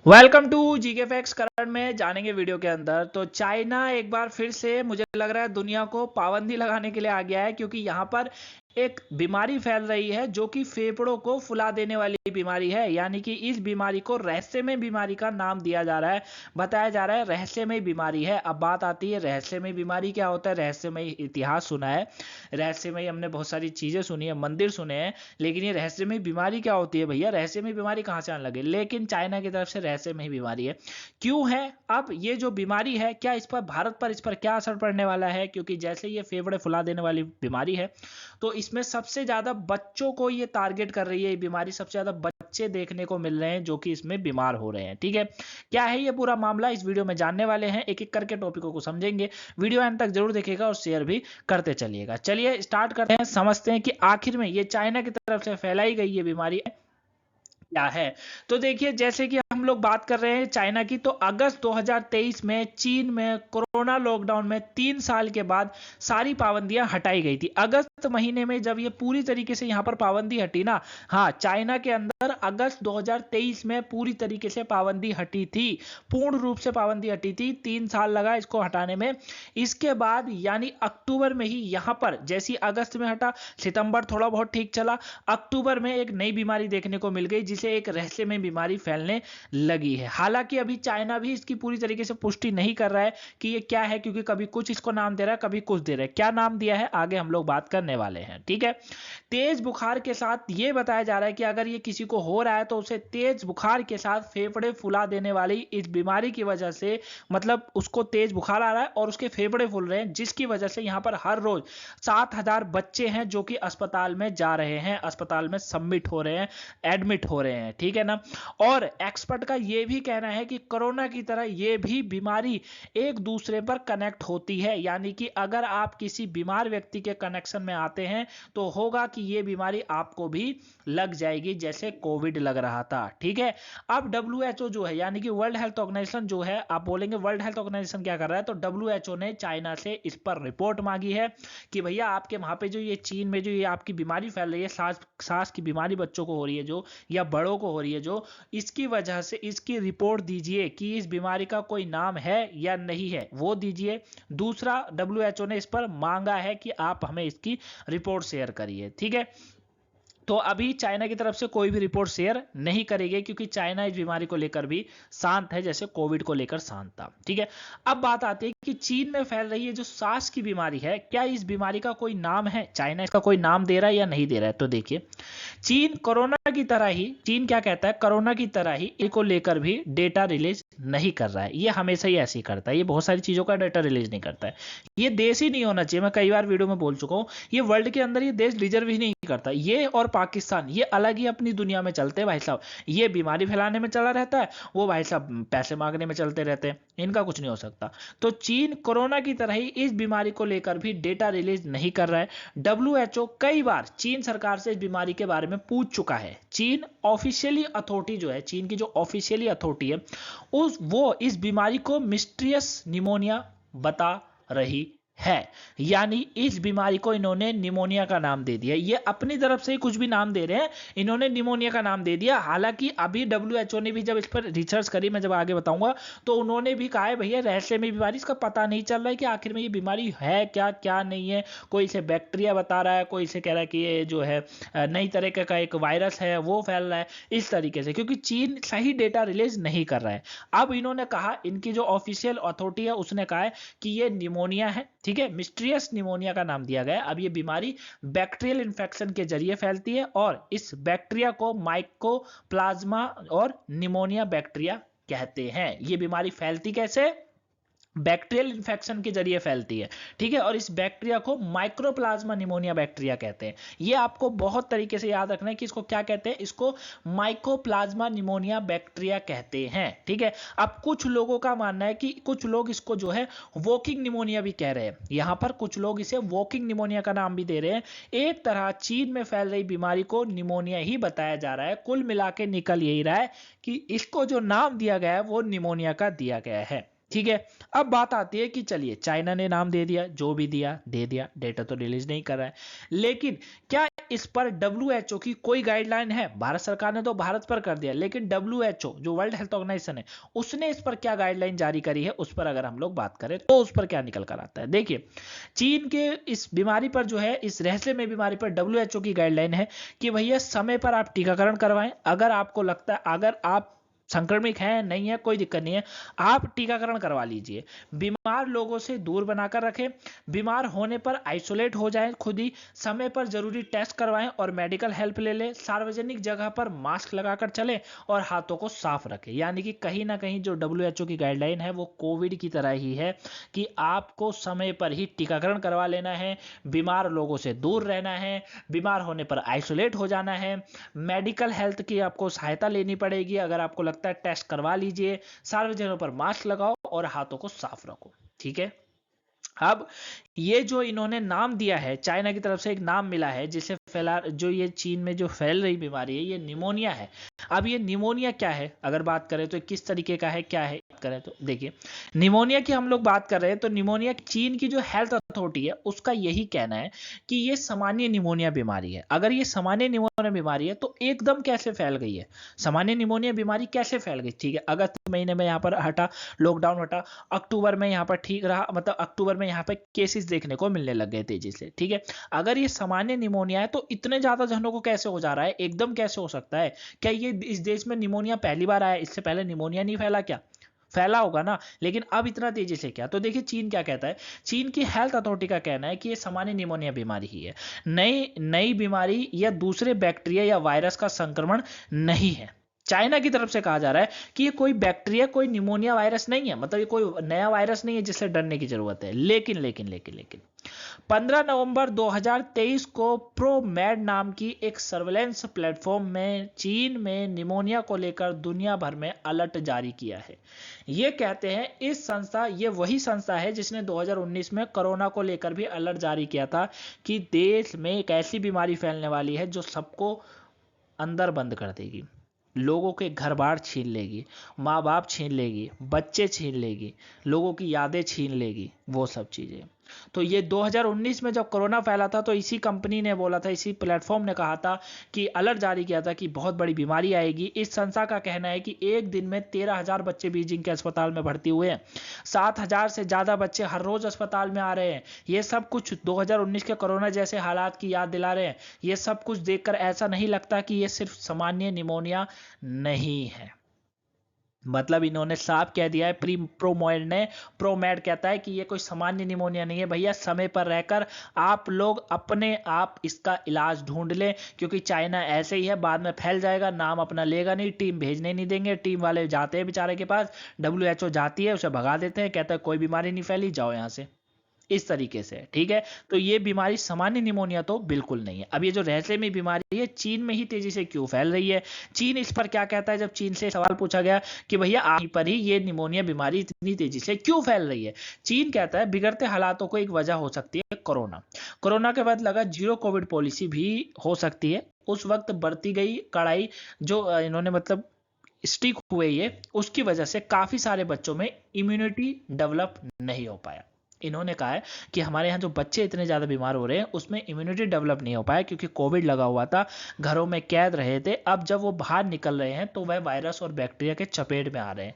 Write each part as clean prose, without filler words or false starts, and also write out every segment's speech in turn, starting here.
Welcome to GK facts. करण में जानेंगे वीडियो के अंदर। तो चाइना एक बार फिर से मुझे लग रहा है दुनिया को पाबंदी लगाने के लिए आ गया है, क्योंकि यहाँ पर एक बीमारी फैल रही है जो कि फेफड़ों को फुला देने वाली बीमारी है। यानी कि इस बीमारी को रहस्यमय बीमारी का नाम दिया जा रहा है, बताया जा रहा है रहस्यमय बीमारी है। अब बात आती है रहस्यमय बीमारी क्या होता है। रहस्यमय इतिहास सुना है, रहस्यमय हमने बहुत सारी चीजें सुनी है, मंदिर सुने हैं, लेकिन ये रहस्यमय बीमारी क्या होती है भैया? रहस्यमय बीमारी कहाँ से आने लगे? लेकिन चाइना की तरफ से रहस्यमय बीमारी है। क्यों है? अब ये जो बीमारी है, क्या इस पर भारत पर इस पर क्या असर पड़ने वाला है? क्योंकि जैसे ये फेफड़े फुला देने वाली बीमारी है, तो इसमें सबसे ज्यादा बच्चों को ये टारगेट कर रही है। ये बीमारी सबसे ज्यादा बच्चे देखने को मिल रहे हैं जो कि इसमें बीमार हो रहे हैं। ठीक है, क्या है ये पूरा मामला, इस वीडियो में जानने वाले हैं। एक एक करके टॉपिकों को समझेंगे। वीडियो एंड तक जरूर देखिएगा और शेयर भी करते चलिएगा। चलिए स्टार्ट करते हैं, समझते हैं कि आखिर में ये चाइना की तरफ से फैलाई गई ये बीमारी क्या है। तो देखिए, जैसे कि हम लोग बात कर रहे हैं चाइना की, तो अगस्त 2023 में चीन में कोरोना लॉकडाउन में 3 साल के बाद सारी पाबंदियां हटाई गई थी। अगस्त महीने में जब ये पूरी तरीके से यहां पर पाबंदी हटी ना, हाँ, चाइना के अंदर अगस्त 2023 में पूरी तरीके से पाबंदी हटी थी, पूर्ण रूप से पाबंदी हटी थी। 3 साल लगा इसको हटाने में। इसके बाद यानी अक्टूबर में ही यहां पर, जैसी अगस्त में हटा, सितंबर थोड़ा बहुत ठीक चला, अक्टूबर में एक नई बीमारी देखने को मिल गई जिसे एक रहस्यमय बीमारी फैलने लगी है। हालांकि अभी चाइना भी इसकी पूरी तरीके से पुष्टि नहीं कर रहा है कि ये क्या है, क्योंकि कभी कुछ इसको नाम दे रहा है, कभी कुछ दे रहा है। क्या नाम दिया है आगे हम लोग बात करने वाले हैं। ठीक है, तेज बुखार के साथ ये बताया जा रहा है कि अगर ये किसी को हो रहा है तो उसे तेज बुखार के साथ फेफड़े फुला देने वाली इस बीमारी की वजह से, मतलब उसको तेज बुखार आ रहा है और उसके फेफड़े फूल रहे हैं, जिसकी वजह से यहां पर हर रोज 7,000 बच्चे हैं जो कि अस्पताल में जा रहे हैं, अस्पताल में सबमिट हो रहे हैं, एडमिट हो रहे हैं। ठीक है ना। और एक्सपर्ट का यह भी कहना है कि कोरोना की तरह यह भी बीमारी एक दूसरे पर कनेक्ट होती है। यानी कि अगर आप किसी बीमार व्यक्ति के कनेक्शन में आते हैं तो होगा कि यह बीमारी आपको भी लग जाएगी, जैसे कोविड लग रहा था। ठीक है। अब डब्ल्यूएचओ जो है, यानी कि वर्ल्ड हेल्थ ऑर्गेनाइजेशन जो है, आप बोलेंगे वर्ल्ड हेल्थ ऑर्गेनाइजेशन क्या कर रहा है, तो डब्ल्यूएचओ ने चाइना से इस पर रिपोर्ट मांगी है कि भैया आपके वहां पे जो ये चीन में जो ये आपकी बीमारी फैल रही है, सांस की बीमारी बच्चों को हो रही है जो, या बड़ों को हो रही है जो, इसकी वजह से इसकी रिपोर्ट दीजिए कि इस बीमारी का कोई नाम है या नहीं है, वो दीजिए। दूसरा, डब्ल्यूएचओ ने इस पर मांगा है कि आप हमें इसकी रिपोर्ट शेयर करिए। ठीक है। तो अभी चाइना की तरफ से कोई भी रिपोर्ट शेयर नहीं करेगी, क्योंकि चाइना इस बीमारी को लेकर भी शांत है, जैसे कोविड को लेकर शांत था। ठीक है। अब बात आती है कि चीन में फैल रही है जो सांस की बीमारी है, क्या इस बीमारी का कोई नाम है? चाइना इसका कोई नाम दे रहा है या नहीं दे रहा है? तो देखिए, चीन कोरोना की तरह ही, चीन क्या कहता है, कोरोना की तरह ही इनको लेकर भी डेटा रिलीज नहीं कर रहा है। ये हमेशा ही ऐसे ही करता है, ये बहुत सारी चीजों का डेटा रिलीज नहीं करता है। ये देश ही नहीं होना चाहिए, मैं कई बार वीडियो में बोल चुका हूं, ये वर्ल्ड के अंदर ये देश डिजर्व ही नहीं करता। ये और पाकिस्तान ये अलग ही अपनी दुनिया में चलते हैं भाई साहब। ये बीमारी फैलाने में चला रहता है, वो भाई साहब पैसे मांगने में चलते रहते हैं, इनका कुछ नहीं हो सकता। तो चीन कोरोना की तरह ही इस बीमारी को लेकर भी डेटा रिलीज नहीं कर रहा है। डब्ल्यूएचओ कई बार चीन सरकार से इस बीमारी के बारे में पूछ चुका है। चीन ऑफिशियली अथॉरिटी जो है, चीन की जो ऑफिशियली अथॉरिटी है, वो इस बीमारी को मिस्टीरियस निमोनिया बता रही है। यानी इस बीमारी को इन्होंने निमोनिया का नाम दे दिया। ये अपनी तरफ से ही कुछ भी नाम दे रहे हैं, इन्होंने निमोनिया का नाम दे दिया। हालांकि अभी डब्ल्यूएचओ ने भी जब इस पर रिसर्च करी, मैं जब आगे बताऊंगा, तो उन्होंने भी कहा है भैया रहस्यमय बीमारी, इसका पता नहीं चल रहा है कि आखिर में ये बीमारी है क्या क्या नहीं है। कोई इसे बैक्टीरिया बता रहा है, कोई इसे कह रहा है कि ये जो है नई तरीके का एक वायरस है वो फैल रहा है, इस तरीके से, क्योंकि चीन सही डेटा रिलीज नहीं कर रहा है। अब इन्होंने कहा, इनकी जो ऑफिशियल अथॉरिटी है उसने कहा है कि ये निमोनिया है। ठीक है, मिस्टीरियस निमोनिया का नाम दिया गया। अब ये बीमारी बैक्टीरियल इन्फेक्शन के जरिए फैलती है, और इस बैक्टीरिया को माइकोप्लाज्मा और निमोनिया बैक्टीरिया कहते हैं। ये बीमारी फैलती कैसे? बैक्टीरियल इन्फेक्शन के जरिए फैलती है। ठीक है, और इस बैक्टीरिया को माइक्रोप्लाज्मा निमोनिया बैक्टीरिया कहते हैं। ये आपको बहुत तरीके से याद रखना है कि इसको क्या कहते हैं, इसको माइकोप्लाज्मा निमोनिया बैक्टीरिया कहते हैं। ठीक है। अब कुछ लोगों का मानना है कि कुछ लोग इसको जो है वॉकिंग निमोनिया भी कह रहे हैं, यहां पर कुछ लोग इसे वॉकिंग निमोनिया का नाम भी दे रहे हैं। एक तरह चीन में फैल रही बीमारी को निमोनिया ही बताया जा रहा है। कुल मिला के निकल यही रहा है कि इसको जो नाम दिया गया है वो निमोनिया का दिया गया है। ठीक है। अब बात आती है कि चलिए चाइना ने नाम दे दिया, जो भी दिया दे दिया, डेटा तो रिलीज नहीं कर रहा है, लेकिन क्या इस पर WHO की कोई गाइडलाइन है? भारत सरकार ने तो भारत पर कर दिया, लेकिन WHO जो वर्ल्ड हेल्थ ऑर्गेनाइजेशन है उसने इस पर क्या गाइडलाइन जारी करी है, उस पर अगर हम लोग बात करें तो उस पर क्या निकल कर आता है। देखिए, चीन के इस बीमारी पर जो है, इस रहस्यमय बीमारी पर WHO की गाइडलाइन है कि भैया समय पर आप टीकाकरण करवाएं। अगर आपको लगता है अगर आप संक्रमित है नहीं है, कोई दिक्कत नहीं है, आप टीकाकरण करवा लीजिए। बीमार लोगों से दूर बनाकर रखें, बीमार होने पर आइसोलेट हो जाएं खुद ही, समय पर जरूरी टेस्ट करवाएं और मेडिकल हेल्प ले लें, सार्वजनिक जगह पर मास्क लगाकर चलें और हाथों को साफ रखें। यानी कि कहीं ना कहीं जो WHO की गाइडलाइन है वो कोविड की तरह ही है कि आपको समय पर ही टीकाकरण करवा लेना है, बीमार लोगों से दूर रहना है, बीमार होने पर आइसोलेट हो जाना है, मेडिकल हेल्थ की आपको सहायता लेनी पड़ेगी, अगर आपको लगता है टेस्ट करवा लीजिए, सार्वजनिक पर मास्क लगाओ और हाथों को साफ रखो। ठीक है। अब ये जो इन्होंने नाम दिया है, चाइना की तरफ से एक नाम मिला है जिसे फैला, जो ये चीन में जो फैल रही बीमारी है ये निमोनिया है। अब ये निमोनिया क्या है, अगर बात करें तो किस तरीके का है, क्या है करें तो देखिए, निमोनिया की हम लोग बात कर रहे हैं तो निमोनिया चीन की जो हेल्थ अथॉरिटी है उसका यही कहना है कि ये सामान्य निमोनिया बीमारी है। अगर ये सामान्य निमोनिया बीमारी है तो एकदम कैसे फैल गई है, सामान्य निमोनिया बीमारी कैसे फैल गई। ठीक है, अगस्त महीने में यहाँ पर हटा, लॉकडाउन हटा, अक्टूबर में यहाँ पर ठीक रहा, मतलब अक्टूबर में यहाँ पर केसेस देखने को मिलने लग गए तेजी से। ठीक है, अगर ये सामान्य निमोनिया है तो इतने ज्यादा जनों को कैसे हो जा रहा है, एकदम कैसे हो सकता है। क्या ये इस देश में निमोनिया पहली बार आया, इससे पहले निमोनिया नहीं फैला क्या? फैला होगा ना, लेकिन अब इतना तेजी से क्या। तो देखिए चीन क्या कहता है, चीन की हेल्थ अथॉरिटी का कहना है कि ये सामान्य निमोनिया बीमारी ही है, नई नई बीमारी या दूसरे बैक्टीरिया या वायरस का संक्रमण नहीं है। चाइना की तरफ से कहा जा रहा है कि ये कोई बैक्टीरिया, कोई निमोनिया वायरस नहीं है, मतलब ये कोई नया वायरस नहीं है जिससे डरने की जरूरत है। लेकिन लेकिन लेकिन लेकिन 15 नवंबर 2023 को प्रोमेड नाम की एक सर्वेलेंस प्लेटफॉर्म में चीन में निमोनिया को लेकर दुनिया भर में अलर्ट जारी किया है। ये कहते हैं इस संस्था, ये वही संस्था है जिसने 2019 में कोरोना को लेकर भी अलर्ट जारी किया था कि देश में एक ऐसी बीमारी फैलने वाली है जो सबको अंदर बंद कर देगी, लोगों के घर बार छीन लेगी, माँ बाप छीन लेगी, बच्चे छीन लेगी, लोगों की यादें छीन लेगी, वो सब चीज़ें। तो ये 2019 में जब कोरोना फैला था तो इसी कंपनी ने बोला था, इसी प्लेटफॉर्म ने कहा था कि अलर्ट जारी किया था कि बहुत बड़ी बीमारी आएगी। इस संस्था का कहना है कि एक दिन में 13,000 बच्चे बीजिंग के अस्पताल में भर्ती हुए हैं, 7,000 से ज़्यादा बच्चे हर रोज अस्पताल में आ रहे हैं। ये सब कुछ 2019 के कोरोना जैसे हालात की याद दिला रहे हैं। ये सब कुछ देखकर ऐसा नहीं लगता कि ये सिर्फ सामान्य निमोनिया नहीं है। मतलब इन्होंने साफ कह दिया है, प्रोमेड कहता है कि ये कोई सामान्य निमोनिया नहीं है भैया, समय पर रहकर आप लोग अपने आप इसका इलाज ढूंढ लें, क्योंकि चाइना ऐसे ही है, बाद में फैल जाएगा, नाम अपना लेगा नहीं, टीम भेजने नहीं देंगे, टीम वाले जाते हैं बेचारे के पास, WHO जाती है, उसे भगा देते हैं, कहता है कोई बीमारी नहीं फैली, जाओ यहाँ से, इस तरीके से। ठीक है, तो ये बीमारी सामान्य निमोनिया तो बिल्कुल नहीं है। अब ये जो रहस्यमय बीमारी है चीन में ही तेजी से क्यों फैल रही है, चीन इस पर क्या कहता है। जब चीन से सवाल पूछा गया कि भैया आप पर ही ये निमोनिया बीमारी इतनी तेजी से क्यों फैल रही है, चीन कहता है बिगड़ते हालातों को एक वजह हो सकती है कोरोना, कोरोना के बाद लगा जीरो कोविड पॉलिसी भी हो सकती है, उस वक्त बरती गई कड़ाई जो इन्होंने मतलब स्टिक हुए, ये उसकी वजह से काफी सारे बच्चों में इम्यूनिटी डेवलप नहीं हो पाया। इन्होंने कहा है कि हमारे यहाँ जो बच्चे इतने ज़्यादा बीमार हो रहे हैं उसमें इम्यूनिटी डेवलप नहीं हो पाया क्योंकि कोविड लगा हुआ था, घरों में कैद रहे थे। अब जब वो बाहर निकल रहे हैं तो वह वायरस और बैक्टीरिया के चपेट में आ रहे हैं,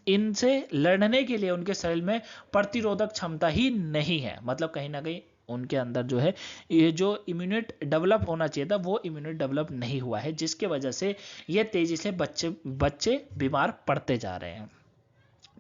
इनसे लड़ने के लिए उनके शरीर में प्रतिरोधक क्षमता ही नहीं है। मतलब कहीं ना कहीं उनके अंदर जो है ये जो इम्यूनिट डेवलप होना चाहिए था वो इम्यूनिट डेवलप नहीं हुआ है, जिसके वजह से ये तेजी से बच्चे बीमार पड़ते जा रहे हैं।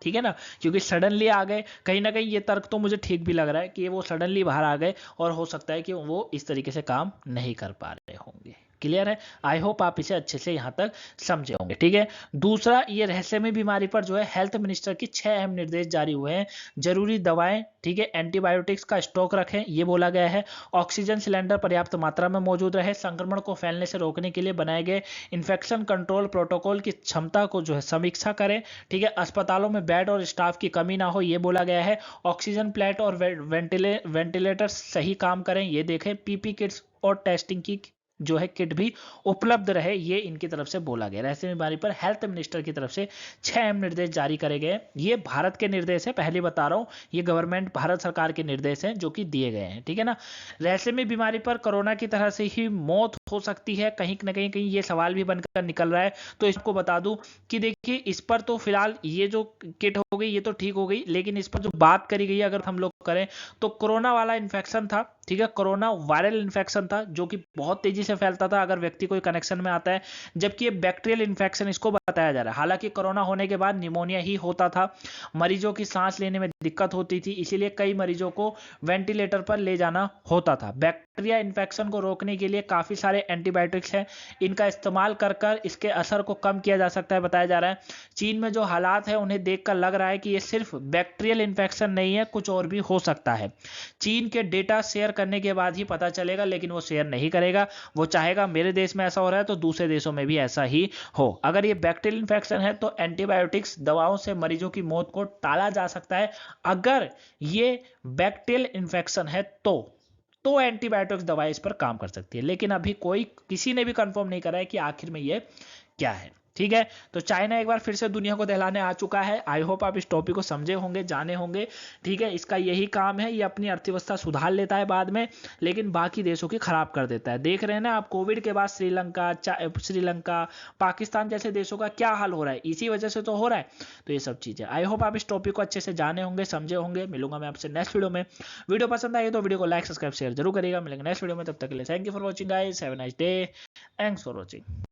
ठीक है ना, क्योंकि सडनली आ गए, कहीं ना कहीं ये तर्क तो मुझे ठीक भी लग रहा है कि वो सडनली बाहर आ गए और हो सकता है कि वो इस तरीके से काम नहीं कर पा रहे होंगे। क्लियर है, आई होप आप इसे अच्छे से यहाँ तक समझे होंगे। ठीक है, दूसरा, ये रहस्यमय बीमारी पर जो है हेल्थ मिनिस्टर की 6 अहम निर्देश जारी हुए हैं। जरूरी दवाएं, ठीक है, एंटीबायोटिक्स का स्टॉक रखें, ये बोला गया है। ऑक्सीजन सिलेंडर पर्याप्त मात्रा में मौजूद रहे, संक्रमण को फैलने से रोकने के लिए बनाए गए इन्फेक्शन कंट्रोल प्रोटोकॉल की क्षमता को जो है समीक्षा करें। ठीक है, अस्पतालों में बेड और स्टाफ की कमी ना हो, ये बोला गया है। ऑक्सीजन प्लेट और वेंटिलेटर सही काम करें, ये देखें। पीपी किट्स और टेस्टिंग की जो है किट भी उपलब्ध रहे, ये इनकी तरफ से बोला गया। रहस्य बीमारी पर हेल्थ मिनिस्टर की तरफ से 6 अहम निर्देश जारी करे गए। ये भारत के निर्देश है, पहले बता रहा हूँ, ये गवर्नमेंट भारत सरकार के निर्देश हैं जो कि दिए गए हैं, ठीक है ना। रहस्यमय बीमारी पर कोरोना की तरह से ही मौत हो सकती है, कहीं ना कहीं ये सवाल भी बनकर निकल रहा है। तो इसको बता दूं कि देखिए इस पर तो फिलहाल ये जो किट हो गई ये तो ठीक हो गई, लेकिन इस पर जो बात करी गई अगर हम लोग करें तो कोरोना वाला इन्फेक्शन था, ठीक है, कोरोना वायरल इन्फेक्शन था जो कि बहुत तेजी से फैलता था अगर व्यक्ति कोई कनेक्शन में आता है, जबकि ये बैक्टीरियल इन्फेक्शन इसको बताया जा रहा है। हालांकि कोरोना होने के बाद निमोनिया ही होता था, मरीजों की सांस लेने में दिक्कत होती थी, इसीलिए कई मरीजों को वेंटिलेटर पर ले जाना होता था। बैक्टीरिया इन्फेक्शन को रोकने के लिए काफी सारे एंटीबायोटिक्स हैं, इनका इस्तेमाल कर कर इसके असर को कम किया जा सकता है, बताया जा रहा है। चीन में जो हालात है उन्हें देखकर लग रहा है कि ये सिर्फ बैक्टीरियल इन्फेक्शन नहीं है, कुछ और भी हो सकता है। चीन के डेटा शेयर करने के बाद ही पता चलेगा, लेकिन वो शेयर नहीं करेगा, वो चाहेगा मेरे देश में ऐसा हो रहा है तो दूसरे देशों में भी ऐसा ही हो। अगर ये बैक्टीरियल इन्फेक्शन है तो एंटीबायोटिक्स दवाओं से मरीजों की मौत को टाला जा सकता है। अगर ये बैक्टीरियल इन्फेक्शन है तो एंटीबायोटिक्स दवाई इस पर काम कर सकती है, लेकिन अभी किसी ने भी कंफर्म नहीं करा है कि आखिर में ये क्या है, ठीक है। तो चाइना एक बार फिर से दुनिया को दहलाने आ चुका है। आई होप आप इस टॉपिक को समझे होंगे, जाने होंगे, ठीक है। इसका यही काम है, ये अपनी अर्थव्यवस्था सुधार लेता है बाद में, लेकिन बाकी देशों की खराब कर देता है। देख रहे हैं ना आप कोविड के बाद श्रीलंका पाकिस्तान जैसे देशों का क्या हाल हो रहा है, इसी वजह से तो हो रहा है। तो ये सब चीजें, आई होप आप इस टॉपिक को अच्छे से जाने होंगे, समझे होंगे। मिलूंगा मैं आपसे नेक्स्ट वीडियो में। वीडियो पसंद आई तो वीडियो को लाइक सब्सक्राइब शेयर जरूर करिएगा। मिलेंगे नेक्स्ट वीडियो में, तब तक के लिए thank you for watching guys, have a nice day, thanks for watching.